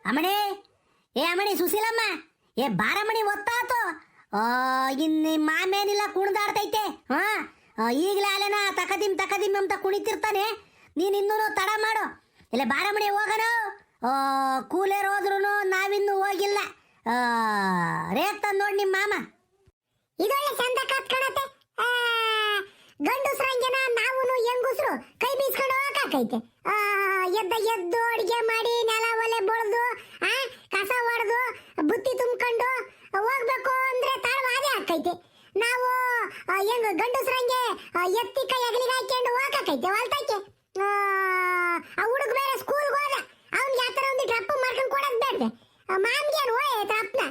ಅಮ್ಮಣಿ, ಏ ಅಮ್ಮಣಿ ಸುಶೀಲಮ್ಮ, ಏ ಬಾರಮ್ಮಣಿ ಒತ್ತಾತು. ಇನ್ನು ಮಾಮೇನಿಲ್ಲ ಕುಣಿದಾಡ್ತೈತೆ. ಈಗಲೇ ಅಲ್ಲೇನ ತಕದಿಮ್ ಅಂತ ಕುಣಿತಿರ್ತಾನೆ. ನೀನು ಇನ್ನೂ ತಡ ಮಾಡು. ಇಲ್ಲ ಬಾರಮ್ಮಣಿ ಹೋಗೋಣ. ಕೂಲೇರ್ ಹೋದ್ರು ನಾವಿನ್ನೂ ಹೋಗಿಲ್ಲ. ರೇಟ್ ತಂದು ನೋಡಿ ನಿಮ್ಮ ಮಾಮ. ಇದೊಳ್ಳೆ ಚಂದ ಕತ್ಕಣತೆ. ಗಂಡುಸ್ರಂಜನ ನಾವು ಹೆಂಗುಸ್ರು ಕೈ ಬೀಸ್ಕೊಂಡು ಹೋಗಕೈತೆ. ಎದ್ದು ಅಡಿಗೆ ಮಾಡಿ ನೆಲ ಒಲೆ ಬಳ್ದು ಕಸ ಹೊಡೆದು ಬುತ್ತಿ ತುಂಬ್ಕೊಂಡು ಹೋಗ್ಬೇಕು ಅಂದ್ರೆ ತಾಳ್ವಾದೆ ಆಕೈತೆ. ನಾವು ಹೆಂಗ ಗಂಡುಸ್ರಂಗೆ ಎತ್ತಿ ಕೈ ಅಗಲಿಗೆ ಹಾಕೊಂಡು ಹೋಗಕೈತೆ ಹೊಲ್ತೈತೆ. ಆ ಹುಡುಗ ಬೇರೆ ಸ್ಕೂಲ್ಗೆ ಹೋದ. ಅವ್ನಿಗೆ ಆ ಥರ ಒಂದು ಟ್ರಪ್ ಮಾಡ್ಕೊಂಡು ಕೊಡೋದು ಬೇಡ್ದೆ. ಮಾಮ್ಗೇನು ಹೋಯ್ ಟ್ರಪ್ನ.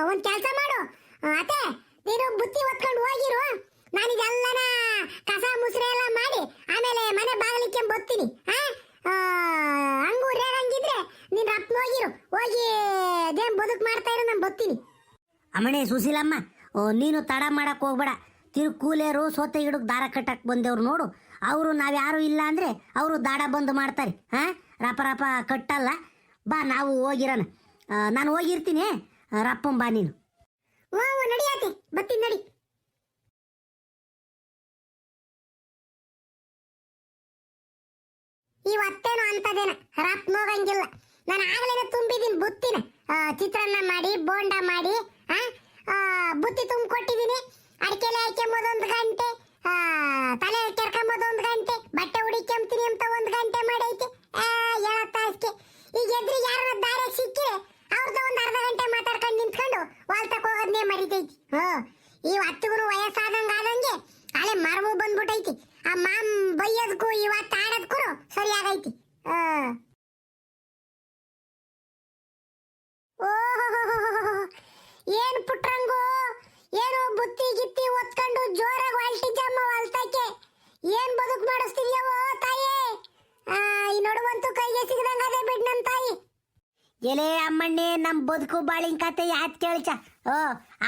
ಒಂದು ಕೆಲಸ ಮಾಡು ಅತ್ತೆ, ನೀನು ಬುತ್ತಿ ಹೊತ್ಕೊಂಡು ಹೋಗಿರು. ನಾನಿದೆಲ್ಲನ ಕಸ ಮುಸ್ರೆ ಎಲ್ಲ ಮಾಡಿ ಆಮೇಲೆ ಮನೆ ಬಾಗಿಲಿಕ್ಕೆ ಬರ್ತೀನಿ. ಹಂಗೂ ರೇರಂಗಿದ್ರೆ ನೀನು ರಪ್ಪ ಹೋಗಿರು. ಹೋಗಿ ಅದೇನು ಬದುಕು ಮಾಡ್ತಾ ಇರೋ ನಾನು ಬರ್ತೀನಿ. ಅಮ್ಮಣಿ ಸುಶೀಲಮ್ಮ, ನೀನು ತಡ ಮಾಡಕ್ಕೆ ಹೋಗ್ಬೇಡ. ಕೂಲೇರು ಸೋತೆ ಗಿಡಕ್ಕೆ ದಾರ ಕಟ್ಟಕ್ಕೆ ಬಂದೇವ್ರು ನೋಡು. ಅವರು ನಾವ್ಯಾರು ಇಲ್ಲ ಅಂದರೆ ಅವರು ದಾಡ ಬಂದು ಮಾಡ್ತಾರೆ. ರಪ ಕಟ್ಟಲ್ಲ. ಬಾ ನಾವು ಹೋಗಿರೋಣ. ನಾನು ಹೋಗಿರ್ತೀನಿ. ರಪ್ಪಂ ಬಾ ನೀನು. ನಡಿಯಾತೆ ಬರ್ತೀನಿ ನಡಿ. ಇವತ್ತೇನು ಅಂತದೇನ ರಪ್ ಹೋಗಂಗಿಲ್ಲ. ನಾನು ಆಗ್ಲೇನೆ ತುಂಬಿದ್ದೀನಿ ಬುತ್ತಿನ. ಚಿತ್ರಾನ್ನ ಮಾಡಿ ಬೋಂಡ ಮಾಡಿ ಬುತ್ತಿ ತುಂಬ ಕೊಟ್ಟಿದ್ದೀನಿ. ಅಡಿಕೆಲೆ ಹಾಕ್ಯಂಬೋದು 1 ಗಂಟೆ, ತಲೆ ಕೆರ್ಕೊಂಬೋದು 1 ಗಂಟೆ, ಬಟ್ಟೆ ಹುಡಿಕೊಂತೀನಿ ಅಂತ 1 ಗಂಟೆ ಮಾಡೈತೆ. 7 ತಾಸಿಗೆ ಈಗ ಎದ್ರಿ ಯಾರ ದಾರೆ ಸಿಕ್ಕಿರೆ ಅವ್ರದ್ದು ಒಂದು ಅರ್ಧ ಗಂಟೆ ಮಾತಾಡ್ಕೊಂಡು ನಿಂತ್ಕೊಂಡು ವಾಲ್ತಕ್ಕೆ ಹೋಗೋದನ್ನೇ ಮರಿತೈತಿ. ಈ ಹತ್ತಿಗೂ ವಯಸ್ಸಾದಂಗೆ ಆದಂಗೆ ಅಲ್ಲೇ ಮರವು ಬಂದ್ಬಿಟ್ಟೈತಿ. ಆ ಮಾಮ್ ಬೈಯೋದಕ್ಕೂ ಇವತ್ತು ಆಡೋದಕ್ಕೂ ಸರಿ ಆಗೈತಿ. ಏನ್ ಪುಟ್ರಂಗು, ಏನು ಬುತ್ತಿ ಗಿತ್ತಿ ಒತ್ಕೊಂಡು ಜೋರಾಗಿ ಹೊಲ್ಟಿದ್ದಮ್ಮ ಹೊಲ್ತಕ್ಕೆ. ಏನ್ ಬದುಕು ಮಾಡಿಸ್ತಿದ್ಯವೋ ತಾಯಿ. ಈ ನಡುವಂತೂ ಕೈಗೆ ಸಿಗದಂಗ ಅದೇ ಬಿಡ್ ನಮ್ ತಾಯಿ. ಎಲೆ ಅಮ್ಮಣ್ಣಿ, ನಮ್ಮ ಬದುಕು ಬಾಳಿನ ಕತೆ ಯಾತ್ ಕೇಳ್ಚ.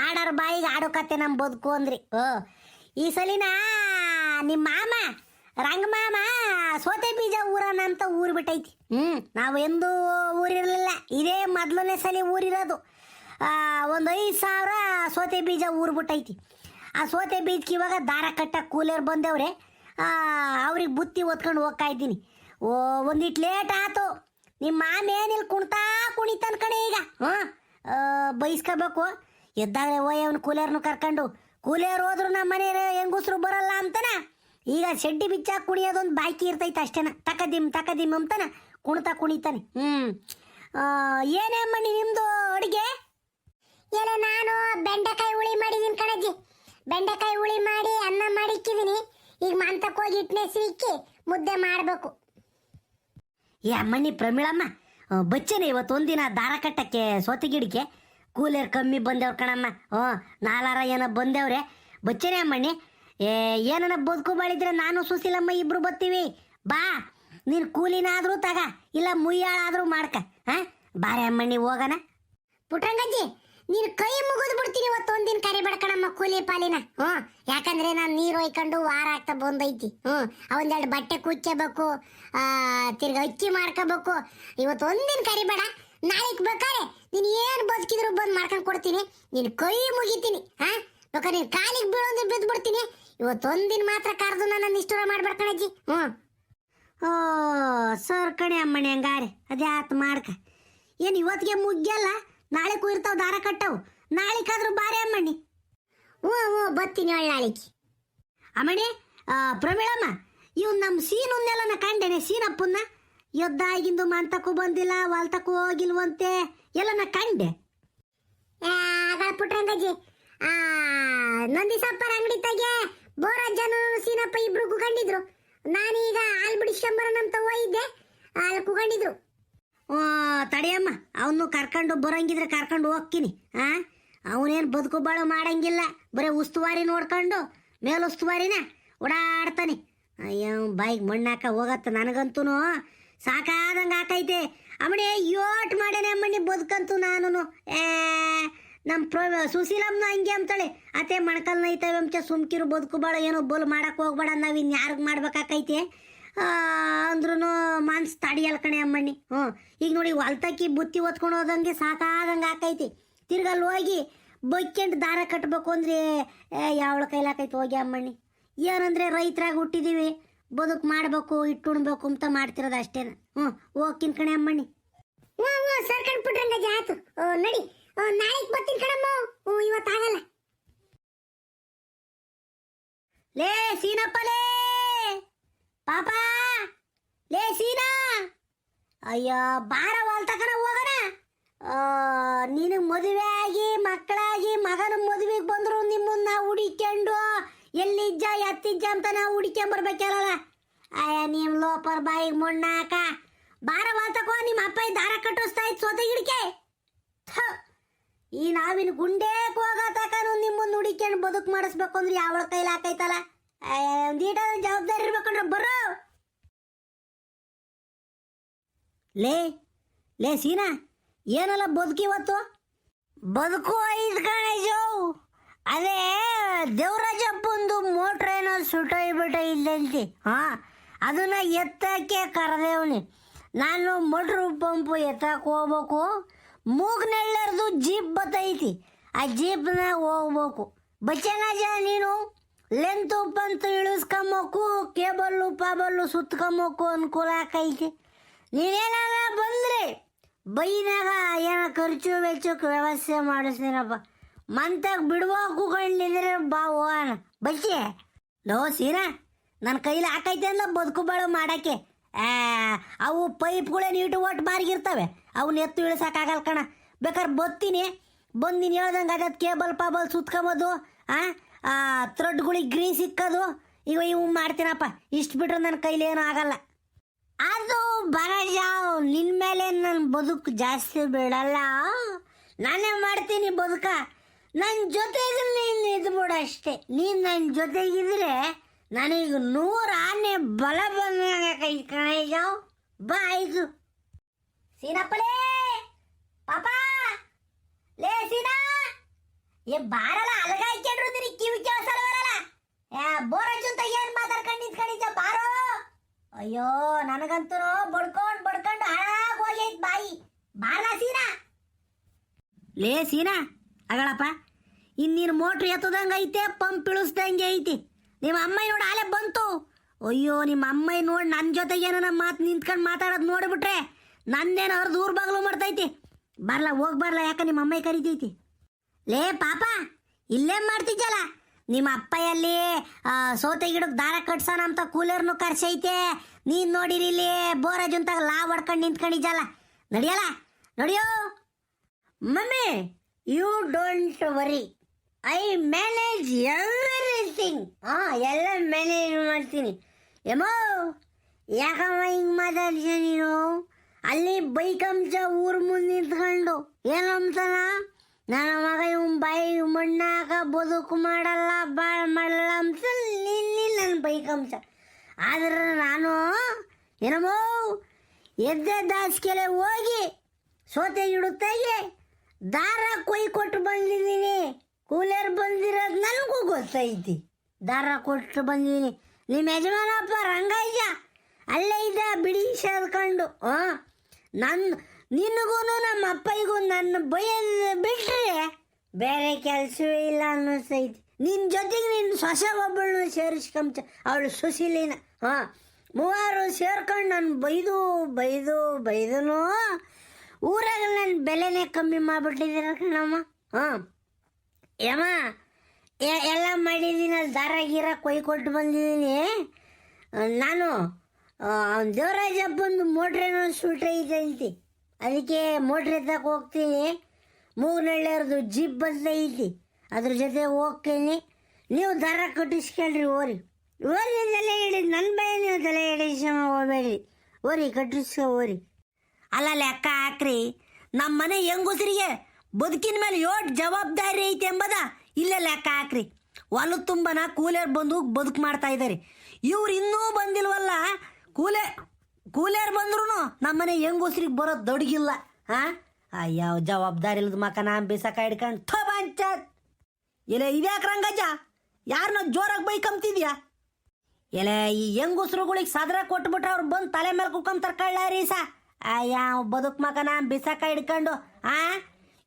ಆಡೋರ್ ಬಾಯಿಗೆ ಆಡೋ ಕತೆ ನಮ್ಮ ಬದುಕು ಅಂದ್ರಿ. ಈ ಸಲಿನ ನಿಮ್ಮ ಮಾಮ ರಂಗಮಾಮ ಸೋತೆ ಬೀಜ ಊರನ ಅಂತ ಊರು ಬಿಟ್ಟೈತಿ. ನಾವು ಎಂದೂ ಊರಿರಲಿಲ್ಲ. ಇದೇ ಮೊದಲನೇ ಸಲ ಊರಿರೋದು. ಒಂದು 5,000 ಸೋತೆ ಬೀಜ ಊರು ಬಿಟ್ಟೈತಿ. ಆ ಸೋತೆ ಬೀಜಕ್ಕೆ ಇವಾಗ ದಾರ ಕಟ್ಟಕ್ಕೆ ಕೂಲೇರ್ ಬಂದೇವ್ರೆ. ಅವ್ರಿಗೆ ಬುತ್ತಿ ಒತ್ಕೊಂಡು ಹೋಗ್ತಾ ಇದ್ದೀನಿ. ಒಂದಿಟ್ಟು ಲೇಟ್ ಆಯ್ತು. ನಿಮ್ಮ ಮಾಮ ಏನಿಲ್ಲ ಕುಣಿತಾನ ಕಣೆ ಈಗ. ಬೈಸ್ಕೋಬೇಕು. ಎದ್ದಾಗಲೇ ಅವನು ಕೂಲೇರ್ನು ಕರ್ಕೊಂಡು. ಕೂಲೇರ್ ಹೋದ್ರು ನಮ್ಮ ಮನೆ ಹೆಂಗುಸ್ರು ಬರಲ್ಲ ಅಂತನ ಈಗ ಶೆಡ್ಡಿ ಬಿಚ್ಚಾಕ ಕುಣಿಯೋದೊಂದು ಬಾಕಿ ಇರ್ತೈತೆ ಅಷ್ಟೇನ. ತಕದಿಮ್ ಅಂತಾನ ಕುಣಿತಾನೆ. ಏನೇ ಅಮ್ಮಣ್ಣಿ ನಿಮ್ದು ಅಡುಗೆ? ಎಲ್ಲ ನಾನು ಬೆಂಡೆಕಾಯಿ ಹುಳಿ ಮಾಡಿದ್ದೀನಿ ಕಣಜ್ಜಿ. ಬೆಂಡೆಕಾಯಿ ಹುಳಿ ಮಾಡಿ ಅನ್ನ ಮಾಡಿಕ್ಕಿದ್ದೀನಿ. ಈಗ ಮಂತಕ್ಕೆ ಹೋಗಿ ಇಟ್ನೆ ಸಿಕ್ಕಿ ಮುದ್ದೆ ಮಾಡಬೇಕು. ಏ ಅಮ್ಮಣ್ಣಿ ಪ್ರಮೀಳಮ್ಮ, ಬಚ್ಚನೆ ಇವತ್ತೊಂದಿನ ದಾರ ಕಟ್ಟಕ್ಕೆ ಸೋತೆ ಗಿಡಕ್ಕೆ ಕೂಲೇರ್ ಕಮ್ಮಿ ಬಂದೇವ್ರ ಕಣಮ್ಮ. 4 ಏನೋ ಬಂದೇವ್ರೆ. ಬಚ್ಚನೆ ಅಮ್ಮಣ್ಣಿ. ಏನನ್ನ ಬದುಕು ಬಾಳಿದ್ರೆ ನಾನು ಸುಶೀಲಮ್ಮ ಇಬ್ರು ಬರ್ತೀವಿ. ಬಾ, ನೀನು ಕೂಲಿನಾದ್ರೂ ತಗ, ಇಲ್ಲ ಮುಯ್ಯಾಳಾದ್ರೂ ಮಾಡ್ಕ. ಬಾರೆ ಅಮ್ಮಣ್ಣಿ ಹೋಗೋಣ. ಪುಟ್ರಂಗಜ್ಜಿ, ನೀನು ಕೈ ಮುಗಿದು ಬಿಡ್ತೀನಿ ಇವತ್ತೊಂದಿನ ಕರಿ ಬಡ್ಕಣಮ್ಮ ಕೂಲಿ ಪಾಲಿನ. ಯಾಕಂದ್ರೆ ನಾನು ನೀರು ಒಯ್ಕೊಂಡು ವಾರ ಆಗ್ತಾ ಬಂದೈತಿ. ಅವೊಂದೆರಡು ಬಟ್ಟೆ ಕುಚ್ಚಬೇಕು, ತಿರ್ಗಿ ಅಕ್ಕಿ ಮಾಡ್ಕೋಬೇಕು. ಇವತ್ತೊಂದಿನ ಕರಿಬೇಡ. ನಾಳೆಗೆ ಬೇಕಾರೆ ನೀನು ಏನು ಬದುಕಿದ್ರು ಬಂದು ಮಾಡ್ಕೊಂಡು ಕೊಡ್ತೀನಿ. ನೀನು ಕೈ ಮುಗಿತೀನಿ. ಬೇಕಾದ್ರೆ ನೀನು ಕಾಲಿಗೆ ಬೀಳೋಂದ್ರೆ ಬಿದ್ದು ಬಿಡ್ತೀನಿ. ಇವತ್ತೊಂದಿನ ಮಾತ್ರ ಕರೆದು ನನ್ನ ನಿಷ್ಠುರ ಮಾಡ್ಬೇಕಣಜ್ಜಿ. ಸರ್ ಕಣೆ ಅಮ್ಮಣ್ಣಿ, ಹಂಗಾರೆ ಅದ್ಯಾತ್ ಮಾಡ್ಕ. ಏನು ಇವತ್ತಿಗೆ ಮುಗ್ಯಲ್ಲ, ನಾಳೆ ಇರ್ತಾವ ದಾರ ಕಟ್ಟವು. ನಾಳೆಕಾದ್ರೂ ಬಾರೆ ಅಮ್ಮಣ್ಣಿ. ಬರ್ತೀನಿ ಒಳ್ಳಾಳಿಕೆ. ಅಮ್ಮಣ್ಣಿ, ಪ್ರಮೀಳಮ್ಮ, ಇವ್ ನಮ್ಮ ಸೀನುನ್ನೆಲ್ಲ ಕಂಡೇನೆ. ಸೀನಪ್ಪನ್ನ ಎದ್ದಾಗಿಂದು ಮಂತಕ್ಕೂ ಬಂದಿಲ್ಲ, ಹೊಲ್ತಕ್ಕೂ ಹೋಗಿಲ್ವಂತೆ ಎಲ್ಲ ಕಂಡೆ. ಪುಟ್ರಂಗಜ್ಜಿ, ನಂದಿಸಪ್ಪರ ಅಂಗಡಿ ತಗೆ ಬೋರಜ್ಜನು ಸೀನಪ್ಪ ಇಬ್ರು ಕುಕೊಂಡಿದ್ರು. ನಾನೀಗ ಹಾಲು ಬಿಡಿಸ್ಕೊಂಬರೋಣ ಅಂತ ಹೋಗಿದ್ದೆ, ಅಲ್ಲಿ ಕುಕೊಂಡಿದ್ರು. ತಡಿಯಮ್ಮ, ಅವನು ಕರ್ಕೊಂಡು ಬರೋಂಗಿದ್ರೆ ಕರ್ಕೊಂಡು ಹೋಗ್ತೀನಿ. ಅವನೇನು ಬದುಕು ಬಾಳು ಮಾಡಂಗಿಲ್ಲ, ಬರೀ ಉಸ್ತುವಾರಿ ನೋಡ್ಕೊಂಡು ಮೇಲುಸ್ತುವಾರಿನ ಓಡಾಡ್ತಾನೆ. ಅಯ್ಯೋ ಬಾಯಿಗೆ ಮಣ್ಣಾಕ ಹೋಗತ್ತ. ನನಗಂತೂ ಸಾಕಾದಂಗೆ ಆಕೈತೆ ಅಮ್ಮಣಿ. ಯೋಟ್ ಮಾಡೇನೆ ಅಮ್ಮಣ್ಣಿ ಬದುಕಂತೂ ನಾನು. ನಮ್ಮ ಸುಶೀಲಮ್ಮನ ಹಂಗೆ ಅಂತಾಳೆ, ಅತ್ತೆ ಮಣ್ಕಲ್ ನೈತವೆ ಅಂಚ ಸುಮ್ಕಿರು, ಬದುಕು ಬಾಳ ಏನೋ ಬೋಲ್ ಮಾಡಕ್ಕೆ ಹೋಗ್ಬೇಡ, ನಾವು ಇನ್ಯಾರಿಗೆ ಮಾಡ್ಬೇಕಾಕೈತೆ. ಅಂದ್ರೂ ಮನ್ಸು ತಡಿಯಲ್ ಕಣೆ ಅಮ್ಮಣ್ಣಿ. ಈಗ ನೋಡಿ ಹೊಲ್ತಕ್ಕಿ ಬುತ್ತಿ ಹೊತ್ಕೊಂಡು ಹೋದಂಗೆ ಸಾಕಾದಂಗೆ ಆಕೈತಿ. ತಿರ್ಗಲ್ಲಿ ಹೋಗಿ ಬೈಕೆಂಡು ದಾರ ಕಟ್ಟಬೇಕು ಅಂದರೆ ಯಾವಳ ಕೈಲಾಕೈತಿ ಹೋಗಿ ಅಮ್ಮಣ್ಣಿ. ಏನಂದರೆ ರೈತರಾಗಿ ಹುಟ್ಟಿದ್ದೀವಿ, ಬದುಕು ಮಾಡಬೇಕು, ಇಟ್ಟು ಉಣ್ಬೇಕು ಅಂತ ಮಾಡ್ತಿರೋದು ಅಷ್ಟೇನ. ಹೋಗ್ತೀನಿ ಕಣೆ ಅಮ್ಮಣ್ಣಿ. ಸರ್ಕಂಡ್ ಬಿಟ್ರಂಗ ಆಯ್ತು. ನಡಿ, ನಾಳೆಗೆ ಬರ್ತೀನಿ ಕಣಮ್ಮ. ಇವತ್ತಾಗಲ್ಲ. ಲೇ ಸೀನಪ್ಪಲೇ ಪಾಪ, ಲೇ ಸೀನಾ, ಅಯ್ಯೋ ಬಾರ ಹೊಲ್ತಕನ ಹೋಗೋಣ. ನೀನು ಮದುವೆ ಆಗಿ ಮಕ್ಕಳಾಗಿ ಮಗನ ಮದುವೆಗೆ ಬಂದ್ರು ನಿಮ್ಮನ್ನ ಹುಡಿಕೊಂಡು ಎಲ್ಲಿಜ್ಜ ಎತ್ತಿಜ್ಜ ಅಂತ ನಾವು ಹುಡಿಕೊಂಬರ್ಬೇಕಲ್ಲ. ಅಯ್ಯ ನಿಮ್ಮ ಲೋಪರ್ ಬಾಯಿಗೆ ಮೊಣ್ಣಾಕ ಬಾರ ಹೊಲ್ತಕೋ. ನಿಮ್ಮ ಅಪ್ಪ ದಾರ ಕಟ್ಟಿಸ್ತಾ ಇತ್ತು ಸೋತೆ ಗಿಡಕ್ಕೆ. ಈ ನಾವಿನ ಗುಂಡೇಕ್ ಹೋಗತಕನು ನಿಮ್ಮನ್ನ ಹುಡಿಕೊಂಡು ಬದುಕು ಮಾಡಿಸ್ಬೇಕು ಅಂದ್ರೆ ಯಾವಳ ಕೈಲಿ ಹಾಕೈತಲ್ಲ. ಒಂದೀಟ ಜವಾಬ್ದಾರಿ ಇರ್ಬೇಕಂದ್ರೆ ಬರೋ. ಲೇ ಲೇ ಸೀನಾ, ಏನಲ್ಲ ಬದುಕಿವತ್ತು? ಬದುಕು ಐದು ಕಣೇಶು. ಅದೇ ದೇವರಾಜಪ್ಪಂದು ಮೋಟ್ರ್ ಏನೋ ಸುಟ್ಟೋಗ್ಬಿಟ್ಟ ಇಲ್ಲಂತಿ. ಅದನ್ನ ಎತ್ತಕ್ಕೆ ಕರೆದೇವ್ನಿ. ನಾನು ಮೋಟ್ರು ಪಂಪು ಎತ್ತಕ್ಕೆ ಹೋಗ್ಬೇಕು. ಮೂಗ್ನೆಳ್ಳರ್ದು ಜೀಪ್ ಬತ್ತೈತಿ, ಆ ಜೀಪ್ನಾಗ ಹೋಗ್ಬೇಕು. ಬಚ್ಚನಾಜ ನೀನು ಲೆಂತು ಪಂತು ಇಳಿಸ್ಕೊಂಬೇಕು, ಕೇಬಲ್ಲು ಪಾಬಲ್ಲು ಸುತ್ಕೊಂಬೇಕು, ಅನುಕೂಲ ಆಕೈತಿ. ನೀನೇನಾಗ ಬಂದ್ರೆ ಬೈನಾಗ ಏನೋ ಖರ್ಚು ವೆಚ್ಚಕ್ಕೆ ವ್ಯವಸ್ಥೆ ಮಾಡಿಸ್ತೀನಪ್ಪ. ಮಂತಾಗ ಬಿಡ್ಬೇಕು ಕಂಡಿದ್ರೆ ಬಾ ಹೋಗೋಣ. ಬಚ್ಚೆ ಲೋ ಸೀನಾ, ನನ್ನ ಕೈಲಿ ಹಾಕೈತೆ ಅಂದ ಬದುಕು ಬಾಳು ಮಾಡೋಕ್ಕೆ. ಅವು ಪೈಪ್ಗಳೇ ನೀಟು ಒಟ್ಟು ಬಾರಿಗಿರ್ತವೆ, ಅವನ್ನ ಎತ್ತು ಇಳಿಸೋಕ್ಕಾಗಲ್ಲ ಕಣ. ಬೇಕಾದ್ರೆ ಬಂದು ನೀನು ಹೇಳ್ದಂಗೆ ಅದಕ್ಕೆ ಕೇಬಲ್ ಪಾಬಲ್ ಸುತ್ಕೊಂಬೋದು, ಥ್ರೆಡ್ಗಳಿಗೆ ಗ್ರೀಸ್ ಇಕ್ಕೋದು, ಇವು ಮಾಡ್ತೀನಪ್ಪ. ಇಷ್ಟು ಬಿಟ್ರೆ ನನ್ನ ಕೈಲಿ ಏನೂ ಆಗಲ್ಲ. ಅದು ಬರಜಾವ್, ನಿನ್ನ ಮೇಲೆ ನನ್ನ ಬದುಕು ಜಾಸ್ತಿ ಬಿಡಲ್ಲ. ನಾನೇ ಮಾಡ್ತೀನಿ ಬದುಕ. ನನ್ನ ಜೊತೆಗೆ ನೀನು ಇದ್ಬಿಡ ಅಷ್ಟೇ. ನೀನು ನನ್ನ ಜೊತೆಗಿದ್ರೆ ನನಗೆ 100 ಆನೆ ಬಲ ಬಂದ ಕಣೇಶಾವ್. ಬಾ ಆಯ್ತು. ಸೀನಪ್ಪಲೇ ಪಾಪ, ಲೇ ಸೀನಾ, ಬಾರಲ್ಲ ಅಲಗಾಯ್ಕೊಂಡ್ರು ನಿನಗೆ ಕಿವಿ ಕೇಳಿಸಲ್ಲ ಬರಲ್ಲ. ಬೋರಜ್ಜು ಅಂತ ಏನು ಮಾತಾಡ್ಕೊಂಡು ನಿಂತ್ಕೊಂಡಿದ್ದ ಬಾರೋ. ಅಯ್ಯೋ ನನಗಂತೂ ಬಡ್ಕೊಂಡು ಹಾಳಾಗಿ ಹೋಗೈತ್ ಬಾಯಿ. ಬಾರಲ್ಲ ಸೀನಾ. ಲೇ ಸೀನಾ ಅಗಳಪ್ಪ, ಇನ್ನೀನು ಮೋಟ್ರ್ ಎತ್ತದಂಗೆ ಐತೆ, ಪಂಪ್ ಇಳಿಸ್ದಂಗೆ ಐತಿ. ನಿಮ್ಮ ಅಮ್ಮಯ್ಯ ನೋಡಿ ಆಲೆ ಬಂತು. ಅಯ್ಯೋ ನಿಮ್ಮ ಅಮ್ಮಯ್ಯ ನೋಡಿ ನನ್ನ ಜೊತೆಗೆ ಏನೋ ನಿಂತ್ಕೊಂಡು ಮಾತಾಡೋದು ನೋಡಿಬಿಟ್ರೆ ನಂದೇನು ಅವ್ರದ್ದು ಊರು ಬಾಗ್ಲು ಮಾಡ್ತೈತಿ. ಬರಲ್ಲ, ಹೋಗಿ ಬರಲ್ಲ, ಯಾಕೆ ನಿಮ್ಮ ಅಮ್ಮಯ್ಯ ಕರಿತೈತಿ. ಲೇ ಪಾಪ, ಇಲ್ಲೇ ಮಾಡ್ತಿದ್ದಲ್ಲ ನಿಮ್ಮ ಅಪ್ಪಯ್ಯಲ್ಲಿ ಸೋತೆ ಗಿಡಕ್ಕೆ ದಾರ ಕಟ್ಸೋಣ ಅಂತ ಕೂಲರ್ನು ಕರ್ಸೈತೆ. ನೀನು ನೋಡಿರಿ ಇಲ್ಲಿ ಬೋರಜುಂತಾಗ ಲಾವ್ ಹೊಡ್ಕೊಂಡು ನಿಂತ್ಕೊಂಡಿದ್ದಲ್ಲ. ನಡಿಯಲ್ಲ ನಡಿಯೋ. Mummy you don't worry, I manage everything. ಎಲ್ಲ ಮ್ಯಾನೇಜ್ ಮಾಡ್ತೀನಿ. ಏಮೋ ಯಾಕಮ್ಮ ಹಿಂಗೆ ಮಾತಾಡ್ತೀಯ ನೀನು? ಅಲ್ಲಿ ಬೈಕಂಶ ಊರು ಮುಂದೆ ನಿಂತ್ಕೊಂಡು ಏನಂತಾನ, ನನ್ನ ಮಗ ಇವ್ನ ಬಾಯಿ ಮಣ್ಣಾಕ ಬದುಕು ಮಾಡಲ್ಲ ಬಾಳ ಮಾಡಲ್ಲ ಅಂತ ನನ್ನ ಬೈಕಂಶ. ಆದ್ರೆ ನಾನು ಏನಮ್ಮೋ ಎದ್ದೆ ದಾಸ್ಕೆಲೆ ಹೋಗಿ ಸೋತೆ ಗಿಡುತ್ತಾಗೆ ದಾರ ಕೊಯ್ ಕೊಟ್ಟು ಬಂದಿದ್ದೀನಿ. ಕೂಲರ್ ಬಂದಿರೋದು ನನಗೂ ಗೊತ್ತೈತಿ. ದಾರ ಕೊಟ್ಟು ಬಂದಿದ್ದೀನಿ. ನಿಮ್ಮ ಯಜಮಾನಪ್ಪ ರಂಗಯ್ಯ ಅಲ್ಲೇ ಇದ್ದ ಬಿಡಿಸ್ಕೊಂಡು ನಿನಗೂ ನಮ್ಮ ಅಪ್ಪಯ್ಯಗೂ ನನ್ನ ಬೈಯಲು ಬಿಟ್ಟರೆ ಬೇರೆ ಕೆಲಸವೇ ಇಲ್ಲ ಅನ್ನಿಸ್ತೈತಿ. ನಿನ್ನ ಜೊತೆಗೆ ನಿನ್ನ ಸೊಸೆ ಒಬ್ಬಳನ್ನ ಸೇರಿಸ್ಕೊಂಬ, ಅವಳು ಸುಶೀಲಿನ. ಮೂವರು ಸೇರ್ಕೊಂಡು ನಾನು ಬೈದನು ಊರಾಗ ನನ್ನ ಬೆಲೆನೇ ಕಮ್ಮಿ ಮಾಡಿಬಿಟ್ಟಿದ್ದೀರ ಕಣಮ್ಮ. ಯಮ್ಮ ಎಲ್ಲ ಮಾಡಿದ್ದೀನಿ, ಅಲ್ಲಿ ದಾರ ಗೀರ ಕೊಯ್ ಕೊಟ್ಟು ಬಂದಿದ್ದೀನಿ. ನಾನು ದೇವರಾಜಪ್ಪಂದು ಮೋಟ್ರೇನೋ ಸುಟ್ಟೈತಿ, ಅದಕ್ಕೆ ಮೋಟ್ರ್ ಎತ್ತಕ್ಕೆ ಹೋಗ್ತೀನಿ. ಮೂಗ್ನಳ್ಳಿಯವ್ರದ್ದು ಜೀಪ್ ಬದಲೈತಿ, ಅದ್ರ ಜೊತೆ ಹೋಗ್ತೀನಿ. ನೀವು ದಾರ ಕಟ್ಟಿಸ್ಕೊಳ್ರಿ. ಓರಿ ತಲೆ ಹಿಡಿ, ನನ್ನ ಬೈ ನೀವು ತಲೆ ಹಿಡಿಸ ಹೋಗ್ಬೇಡ್ರಿ. ಓರಿ ಕಟ್ಟಿಸ್ಕೊ. ಅಲ್ಲ ಲೆಕ್ಕ ಹಾಕ್ರಿ, ನಮ್ಮ ಮನೆ ಹೆಂಗುಸರಿಗೆ ಬದುಕಿನ ಮೇಲೆ ಯೋಟ್ ಜವಾಬ್ದಾರಿ ಐತೆ ಎಂಬುದ ಇಲ್ಲೇ ಲೆಕ್ಕ ಹಾಕ್ರಿ. ಹೊಲ ತುಂಬನ ಕೂಲರ್ ಬಂದು ಬದುಕು ಮಾಡ್ತಾ ಇದ್ದಾರೆ. ಇವ್ರು ಇನ್ನೂ ಬಂದಿಲ್ವಲ್ಲ. ಕೂಲರ್ ಬಂದ್ರು ನಮ್ಮನೆ ಹೆಂಗುಸ್ರಿಗೆ ಬರೋದು ದೊಡ್ಗಿಲ್ಲ. ಅಯ್ಯೋ ಜವಾಬ್ದಾರಿ ಇಲ್ಲದ ಮಕನ ಬಿಸಕ ಹಿಡ್ಕೊಂಡು ಥಬಂಚ ಇಲ್ಲ. ಇದ್ಯಾಕೆ ರಂಗಜ್ಜ ಯಾರನ್ನ ಜೋರಾಗಿ ಬೈಕಂತಿದ್ಯಾ? ಎಲೆ ಈ ಹೆಂಗುಸ್ರುಗಳಿಗೆ ಸದ್ರ ಕೊಟ್ಬಿಟ್ರೆ ಅವ್ರು ಬಂದು ತಲೆ ಮೇಲೆ ಕುಕ್ಕೊಂತಾರೆ ಕಳ್ಳಾರೀಸ. ಅಯ್ಯ ಬದುಕ್ ಮಗನ ಬಿಸಾಕ ಹಿಡ್ಕೊಂಡು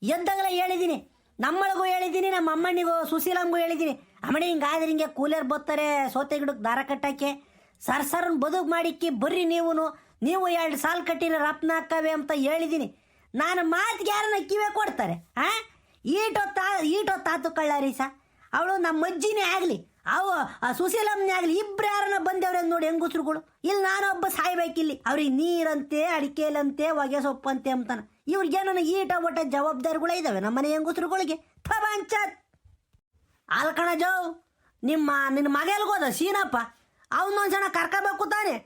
ಎದ್ದಾಗಲೇ ಹೇಳಿದ್ದೀನಿ, ನಮ್ಮಳಿಗೂ ಹೇಳಿದ್ದೀನಿ, ನಮ್ಮ ಅಮ್ಮನಿಗೂ ಸುಶೀಲಂಗೂ ಹೇಳಿದ್ದೀನಿ. ಅಮ್ಮಣಿ ಹಿಂಗಾದ್ರೆ ಹಿಂಗೆ ಕೂಲರ್ ಬರ್ತಾರೆ ಸೋತೆ ಗಿಡಕ್ಕೆ ದಾರ ಕಟ್ಟಕ್ಕೆ, ಸರ್ಸರನ್ ಬದುಕು ಮಾಡಿಕ್ಕಿ ಬರ್ರಿ ನೀವು 2 ಸಾಲು ಕಟ್ಟಿನ ರಪ್ನ ಹಾಕವೆ ಅಂತ ಹೇಳಿದ್ದೀನಿ. ನಾನು ಮಾತಿಗೆ ಯಾರನ್ನ ಕಿವೆ ಕೊಡ್ತಾರೆ? ಈಟೊತ್ತಾತು ಕಳ್ಳಾರೀಸ. ಅವಳು ನಮ್ಮ ಅಜ್ಜಿನೇ ಆಗಲಿ ಅವು ಸುಶೀಲಮ್ಮನೇ ಆಗಲಿ ಇಬ್ರು ಯಾರನ್ನ ಬಂದವ್ರೆ ನೋಡಿ ಹೆಂಗುಸ್ರುಗಳು. ಇಲ್ಲಿ ನಾನೊಬ್ಬ ಸಾಯ್ಬೇಕಿಲ್ಲಿ. ಅವ್ರಿಗೆ ನೀರಂತೆ ಅಡಿಕೆಲಂತೆ ಹೊಗೆ ಸೊಪ್ಪಂತೆ ಅಂತಾನೆ. ಇವ್ರಿಗೇನ ಈಟ ಒಟ್ಟ ಜವಾಬ್ದಾರಿಗಳು ಇದಾವೆ ನಮ್ಮ ಮನೆ ಹೆಂಗುಸ್ರುಗಳಿಗೆ. ಪಂಚಾಯತ್ ಆಲ್ಕಣ ಜೋ ನಿನ್ನ ಮಗ ಎಲ್ಗೋದ ಸೀನಪ್ಪ, ಅವನೊಂದು ಜನ ಕರ್ಕೋಬೇಕು ತಾನೆ.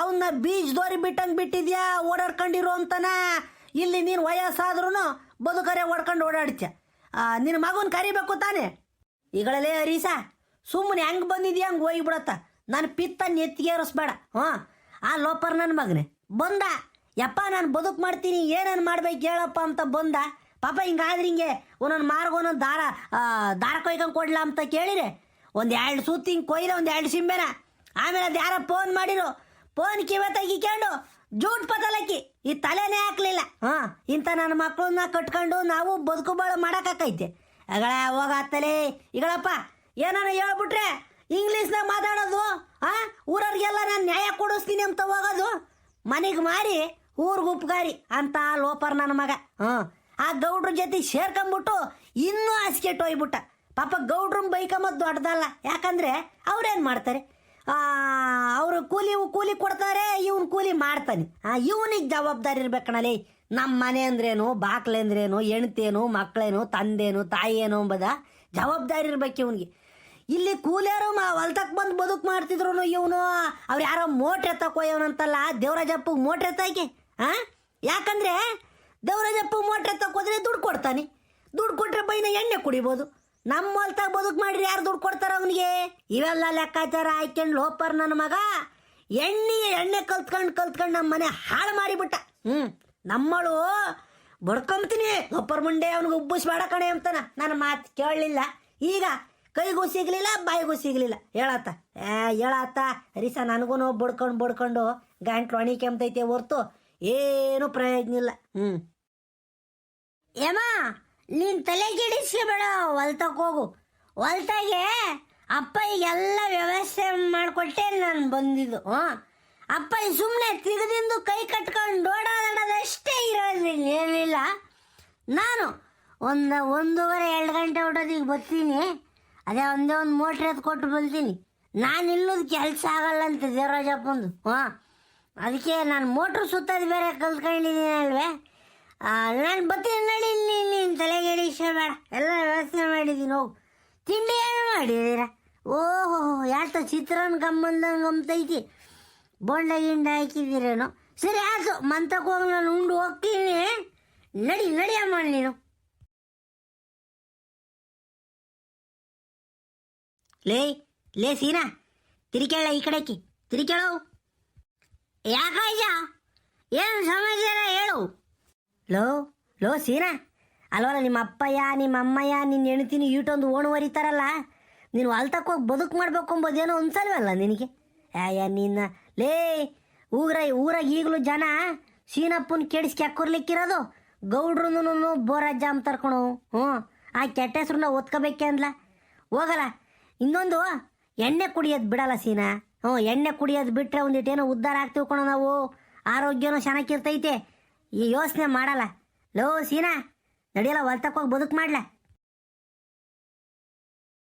ಅವನ್ನ ಬೀಚ್ ದೋರಿ ಬಿಟ್ಟಂಗೆ ಬಿಟ್ಟಿದ್ಯಾ ಓಡಾಡ್ಕೊಂಡಿರೋ ಅಂತಾನ. ಇಲ್ಲಿ ನೀನು ವಯಸ್ಸಾದ್ರೂ ಬದುಕರೆ ಓಡ್ಕೊಂಡು ಓಡಾಡ್ತ್ಯ. ನಿನ್ನ ಮಗನ ಕರಿಬೇಕು ತಾನೆ. ಈಗಳಲ್ಲೇ ಹರೀಸ ಸುಮ್ಮನೆ ಹೆಂಗೆ ಬಂದಿದ್ಯಾ ಹಂಗೆ ಹೋಗಿಬಿಡತ್ತ. ನಾನು ಪಿತ್ತ ನೆತ್ತಿಗೆ ಏರಿಸ್ಬೇಡ. ಆ ಲೋಪರ್ ನನ್ನ ಮಗನೇ ಬಂದ, ಯಪ್ಪ ನಾನು ಬದುಕು ಮಾಡ್ತೀನಿ ಏನೇನು ಮಾಡ್ಬೇಕು ಹೇಳಪ್ಪ ಅಂತ ಬಂದ. ಪಾಪ ಹಿಂಗಾದ್ರೆ ಹಿಂಗೆ ಒಂದೊಂದು ಮಾರ್ಗ ಒಂದೊಂದು ದಾರ ಕೊಯ್ಕೊಂಡು ಕೊಡ್ಲ ಅಂತ ಕೇಳಿರೆ 1-2 ಸುತ್ತಿ ಹಿಂಗೆ ಕೊಯ್ದ 1-2 ಸಿಂಬೆನ. ಆಮೇಲೆ ಅದು ಯಾರ ಫೋನ್ ಮಾಡಿರು, ಫೋನ್ ಕಿವೆ ತೆಗಿಕೊಂಡು ಜೂಟ್ ಪತಲಕ್ಕಿ ಈ ತಲೆನೇ ಹಾಕ್ಲಿಲ್ಲ. ಇಂಥ ನನ್ನ ಮಕ್ಕಳನ್ನ ಕಟ್ಕೊಂಡು ನಾವು ಬದುಕು ಬಾಳು ಮಾಡೋಕ್ಕಾಕೈತೆ. ಅಗಳ ಹೋಗತ್ತಲೇ ಈಗಳಪ್ಪ ಏನಾರ ಹೇಳ್ಬಿಟ್ರೆ ಇಂಗ್ಲೀಷ್ನಾಗ ಮಾತಾಡೋದು. ಊರವ್ರಿಗೆಲ್ಲ ನಾನು ನ್ಯಾಯ ಕೊಡಿಸ್ತೀನಿ ಅಂತ ಹೋಗೋದು. ಮನೆಗೆ ಮಾರಿ ಊರ್ಗೆ ಉಪ್ಗಾರಿ ಅಂತ ಲೋಪರ್ ನನ್ನ ಮಗ. ಆ ಗೌಡ್ರ ಜೊತೆ ಸೇರ್ಕೊಂಬಿಟ್ಟು ಇನ್ನೂ ಹಾಸ್ಕೆಟ್ಟು ಹೋಗ್ಬಿಟ್ಟ. ಪಾಪ ಗೌಡ್ರನ್ನ ಬೈಕಂಬದು ದೊಡ್ಡದಲ್ಲ, ಯಾಕಂದ್ರೆ ಅವ್ರೇನು ಮಾಡ್ತಾರೆ, ಅವರು ಕೂಲಿ ಕೊಡ್ತಾರೆ, ಇವನು ಕೂಲಿ ಮಾಡ್ತಾನೆ. ಇವನಿಗೆ ಜವಾಬ್ದಾರಿ ಇರ್ಬೇಕಣಲೇ. ನಮ್ಮ ಮನೆ ಅಂದ್ರೇನು, ಬಾಕ್ಲೆ ಅಂದ್ರೇನು, ಹೆಣ್ತೇನು, ಮಕ್ಕಳೇನು, ತಂದೇನು, ತಾಯಿಯೇನು ಎಂಬುದ ಜವಾಬ್ದಾರಿ ಇರ್ಬೇಕು ಇವನಿಗೆ. ಇಲ್ಲಿ ಕೂಲಿಯರು ಹೊಲ್ತಕ್ಕೆ ಬಂದು ಬದುಕು ಮಾಡ್ತಿದ್ರು ಇವನು. ಅವ್ರು ಯಾರೋ ಮೋಟ್ರ್ ಎತ್ತಕೋಯವನಂತಲ್ಲ ದೇವರಾಜಪ್ಪಗೆ ಮೋಟ್ರ್ ಎತ್ತಾಕೆ. ಯಾಕಂದ್ರೆ ದೇವರಾಜಪ್ಪಗೆ ಮೋಟ್ರ್ ಎತ್ತಕೋದ್ರೆ ದುಡ್ಡು ಕೊಡ್ತಾನೆ. ದುಡ್ಡು ಕೊಟ್ಟರೆ ಬೈನ ಎಣ್ಣೆ ಕುಡಿಬೋದು. ನಮ್ಮ ಹೊಲ್ತಾಗ ಬದುಕು ಮಾಡ್ರಿ ಯಾರು ದುಡ್ಡು ಕೊಡ್ತಾರ ಅವನಿಗೆ? ಇವೆಲ್ಲ ಲೆಕ್ಕಾಚಾರ ಹಾಕ್ಯಂಡು ಲೋಪರ್ ನನ್ನ ಮಗ ಎಣ್ಣೆ ಕಲ್ತ್ಕೊಂಡು ನಮ್ಮ ಮನೆ ಹಾಳು ಮಾಡಿಬಿಟ್ಟ. ನಮ್ಮಳು ಬಡ್ಕೊಂತೀನಿ ಲೋಪರ್ ಮುಂಡೆ ಅವನಿಗೆ ಉಬ್ಬಿಸ್ಬೇಡ ಕಣೆ ಅಂತಾನ. ನನ್ನ ಮಾತು ಕೇಳಲಿಲ್ಲ. ಈಗ ಕೈಗೂ ಸಿಗ್ಲಿಲ್ಲ ಬಾಯಿಗೂ ಸಿಗ್ಲಿಲ್ಲ. ಹೇಳತ್ತ ಹರೀಸ ನನಗೂ ಬಡ್ಕೊಂಡು ಗಂಟ್ಲು ಒಣಿಕೆಂಬತೈತೆ ಹೊರ್ತು ಏನು ಪ್ರಯೋಜನ ಇಲ್ಲ. ಏಮ ನೀನು ತಲೆ ಕೆಡಿಸ್ಬೇಡ, ಹೊಲ್ತಕ್ಕೆ ಹೋಗು. ಹೊಲ್ತಾಗೆ ಅಪ್ಪ ಈಗೆಲ್ಲ ವ್ಯವಸ್ಥೆ ಮಾಡಿಕೊಟ್ಟೆ ನಾನು ಬಂದಿದ್ದು. ಅಪ್ಪ ಸುಮ್ಮನೆ ತಿರುದಿಂದ ಕೈ ಕಟ್ಕೊಂಡು ಓಡಾಡೋದಷ್ಟೇ ಏನಿಲ್ಲ. ನಾನು 1:30-2 ಗಂಟೆ ಹೊಡೋದಿಗೆ ಬರ್ತೀನಿ. ಅದೇ ಒಂದೇ ಒಂದು ಮೋಟ್ರ್ ಎತ್ತು ಕೊಟ್ಟು ಬರ್ತೀನಿ. ನಾನು ಇಲ್ಲದ ಕೆಲಸ ಆಗಲ್ಲ ಅಂತ ದೇವರಾಜಪ್ಪಂದು. ಅದಕ್ಕೆ ನಾನು ಮೋಟ್ರ್ ಸುತ್ತೋದು ಬೇರೆ ಕಲ್ತ್ಕೊಂಡಿದ್ದೀನಿ ಅಲ್ವೇ. ನಾನು ಬರ್ತೀನಿ ನಡಿ. ನೀನು ತಲೆಗೆಡಿಸಬೇಡ, ಎಲ್ಲ ವ್ಯವಸ್ಥೆ ಮಾಡಿದ್ದೀನಿ. ಹೋಗು. ತಿಂಡಿ ಏನು ಮಾಡಿದ್ದೀರಾ? ಓಹೋ ಯಾತ ಚಿತ್ರಾನ್ನ ಗಮ್ಮಂದಂಗೆ ಗಮ್ತೈತಿ. ಬೋಂಡ ಗಿಂಡ ಹಾಕಿದ್ದೀರೇನೋ. ಸರಿ ಆಯ್ತು, ಮಂತಕ್ಕೆ ಹೋಗಿ ನಾನು ಉಂಡು ಹೋಗ್ತೀನಿ. ನಡಿ ಅಮ್ಮ ನೀನು. ಲೇ ಸೀನಾ ತಿರಿಕೇಳ, ಈ ಕಡೆಕಿ ತಿರಿಕೇಳೋ. ಯಾಕಾಯ್ತ ಏನು ಸಮಾಚಾರ ಹೇಳು. ಲೋ ಸೀನಾ ಅಲ್ವಲ್ಲ, ನಿಮ್ಮ ಅಪ್ಪಯ್ಯ ನಿಮ್ಮ ಅಮ್ಮಯ್ಯ ನಿನ್ನ ಹೆಣ್ತೀನಿ ಈಟೊಂದು ಓಣು ಹೊರಿತಾರಲ್ಲ, ನೀನು ಹೊಲ್ತಕ್ಕೆ ಹೋಗಿ ಬದುಕು ಮಾಡ್ಬೇಕು ಅಂಬೋದೇನೋ ಅನ್ಸಲ್ವಲ್ಲ ನಿನಗೆ? ನಿನ್ನ ಊರಾಗ ಈಗಲೂ ಜನ ಸೀನಪ್ಪನ ಕೆಡಿಸಿ ಹಾಕೋರ್ಲಿಕ್ಕಿರೋದು. ಗೌಡ್ರು ಬೋರಜ್ಜ ಅಂತಾರ್ಕೊಣು. ಆ ಕೆಟ್ಟ ಹೆಸ್ರನ್ನ ಓದ್ಕೋಬೇಕೆ ಅಂದ್ಲ. ಹೋಗಲ್ಲ. ಇನ್ನೊಂದು ಎಣ್ಣೆ ಕುಡಿಯೋದು ಬಿಡಲ್ಲ ಸೀನಾ. ಎಣ್ಣೆ ಕುಡಿಯೋದು ಬಿಟ್ಟರೆ ಒಂದಿಟ್ಟೇನೋ ಉದ್ಧಾರ ಆಗ್ತೀವಿ ಕಣೋ ನಾವು. ಆರೋಗ್ಯನೂ ಚೆನ್ನಾಗಿರ್ತೈತೆ. ಈ ಯೋಚನೆ ಮಾಡಲ್ಲ. ಲೋ ಸೀನಾ ನಡಿಯಲ್ಲ, ಹೊಲ್ತಕ್ಕೆ ಹೋಗಿ ಬದುಕು ಮಾಡ್ಲ.